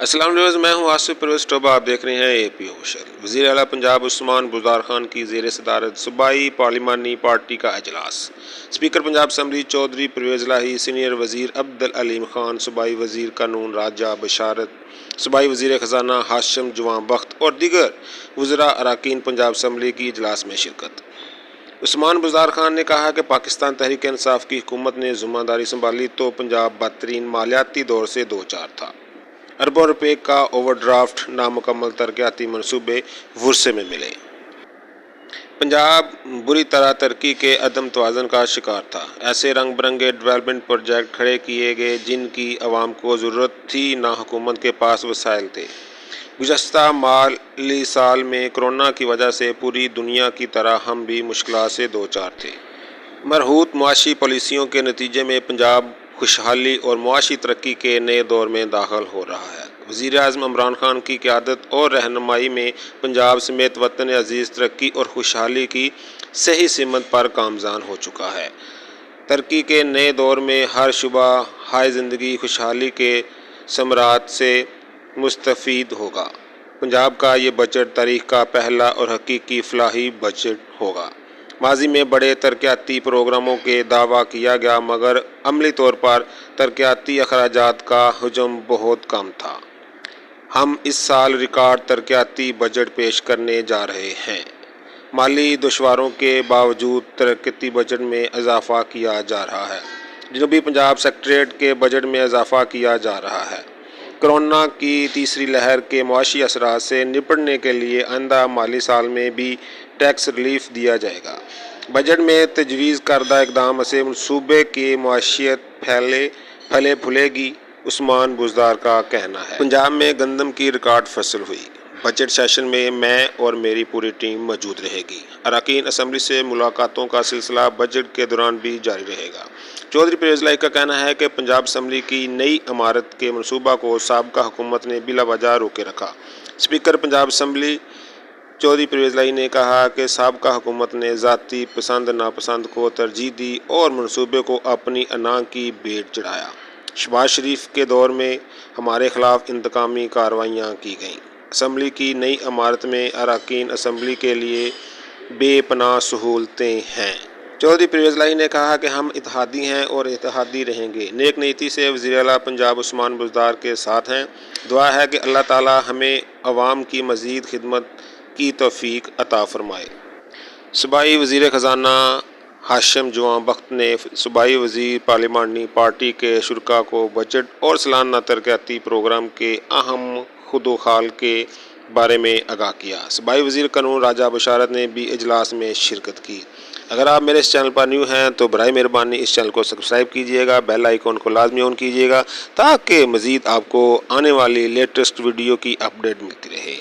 अस्सलाम वालेकुम, मैं हूं आसिफ परवेज़ टोबा। आप देख रहे हैं AP ऑफिशियल। वज़ीर आला पंजाब उस्मान बुज़दार खान की ज़ेर सदारत सूबाई पार्लिमानी पार्टी का इजलास। स्पीकर पंजाब असम्बली चौधरी परवेज़ लाही, सीनियर वज़ीर अब्दुल अलीम खान, सूबाई वज़ीर कानून राजा बशारत, सूबाई वज़ीर ख़ज़ाना हाशिम जवां बख्त और दीगर वज़रा अरकान पंजाब असम्बली की इजलास में शिरकत। उस्मान बुज़दार खान ने कहा कि पाकिस्तान तहरीक इंसाफ की हुकूमत ने ज़िम्मेदारी संभाली तो पंजाब बदतरीन मालियाती दौर से दो चार था। अरबों रुपए का ओवरड्राफ्ट, नामुकम्मल तरक्याती मनसूबे वुरसे में मिले। पंजाब बुरी तरह तरक्की के अदम तवाज़ुन का शिकार था। ऐसे रंग बिरंगे डेवलपमेंट प्रोजेक्ट खड़े किए गए जिनकी आवाम को ज़रूरत थी, ना हुकूमत के पास वसाइल थे। गुज़श्ता माली साल में कोरोना की वजह से पूरी दुनिया की तरह हम भी मुश्किलात से दो चार थे। मरहूत मुआशी पॉलिसियों के नतीजे में पंजाब खुशहाली और मुआशी तरक्की के नए दौर में दाखिल हो रहा है। वज़ीर आज़म इमरान खान की क़यादत और रहनुमाई में पंजाब समेत वतन अज़ीज़ तरक्की और खुशहाली की सही सिमत पर गामज़न हो चुका है। तरक्की के नए दौर में हर शुबा हाय ज़िंदगी खुशहाली के समरात से मुस्तफ़ीद होगा। पंजाब का ये बजट तारीख़ का पहला और हकीकी फलाही बजट होगा। माजी में बड़े तरक्याती प्रोग्रामों के दावा किया गया, मगर अमली तौर पर तरक्याती अखराजात का हजम बहुत कम था। हम इस साल रिकॉर्ड तरक्याती बजट पेश करने जा रहे हैं। माली दुश्वारों के बावजूद तरक्याती बजट में इजाफा किया जा रहा है। जनूबी पंजाब सेक्रेटेरिएट के बजट में इजाफा किया जा रहा है। कोरोना की तीसरी लहर के मुआशी असरात से निपटने के लिए आइंदा माली साल में भी टैक्स रिलीफ दिया जाएगा। बजट में तजवीज़ करदा इक़दाम से मनसूबे की मुआशियत फले फूलेगी, उस्मान बुज़दार का कहना है। पंजाब में गंदम की रिकॉर्ड फसल हुई। बजट सेशन में मैं और मेरी पूरी टीम मौजूद रहेगी। अरकान असम्बली से मुलाकातों का सिलसिला बजट के दौरान भी जारी रहेगा। चौधरी परवेज़ लाही का कहना है कि पंजाब असम्बली की नई इमारत के मनसूबा को साबका हुकूमत ने बिला वजह रोके रखा। स्पीकर पंजाब असम्बली चौधरी परवेज़ लाही ने कहा कि साबका हुकूमत ने ज़ाती पसंद नापसंद को तरजीह दी और मनसूबे को अपनी अना की भेंट चढ़ाया। शहबाज शरीफ के दौर में हमारे खिलाफ इंतकामी कार्रवाइयाँ की गईं। असम्बली की नई इमारत में अरकान असम्बली के लिए बेपनाह सहूलतें हैं। चौधरी परवेज़ लाही ने कहा कि हम इत्तेहादी हैं और इत्तेहादी रहेंगे। नेक नीति से वज़ीर आला पंजाब उस्मान बुज़दार के साथ हैं। दुआ है कि अल्लाह ताला हमें अवाम की मज़ीद खिदमत की तौफीक अता फरमाए। सूबाई वज़ीर ख़ज़ाना हाशिम जवां बख्त ने सूबाई वज़ीर पार्लिमानी पार्टी के शुरका को बजट और सालाना तरक्याती प्रोग्राम के अहम खुदोखाल के बारे में आगाह किया। सूबाई वज़ीर कानून राजा बशारत ने भी इजलास में शिरकत की। अगर आप मेरे इस चैनल पर न्यू हैं तो बराए मेहरबानी इस चैनल को सब्सक्राइब कीजिएगा, बेल आइकन को लाजमी ऑन कीजिएगा ताकि मज़ीद आपको आने वाली लेटेस्ट वीडियो की अपडेट मिलती रहे।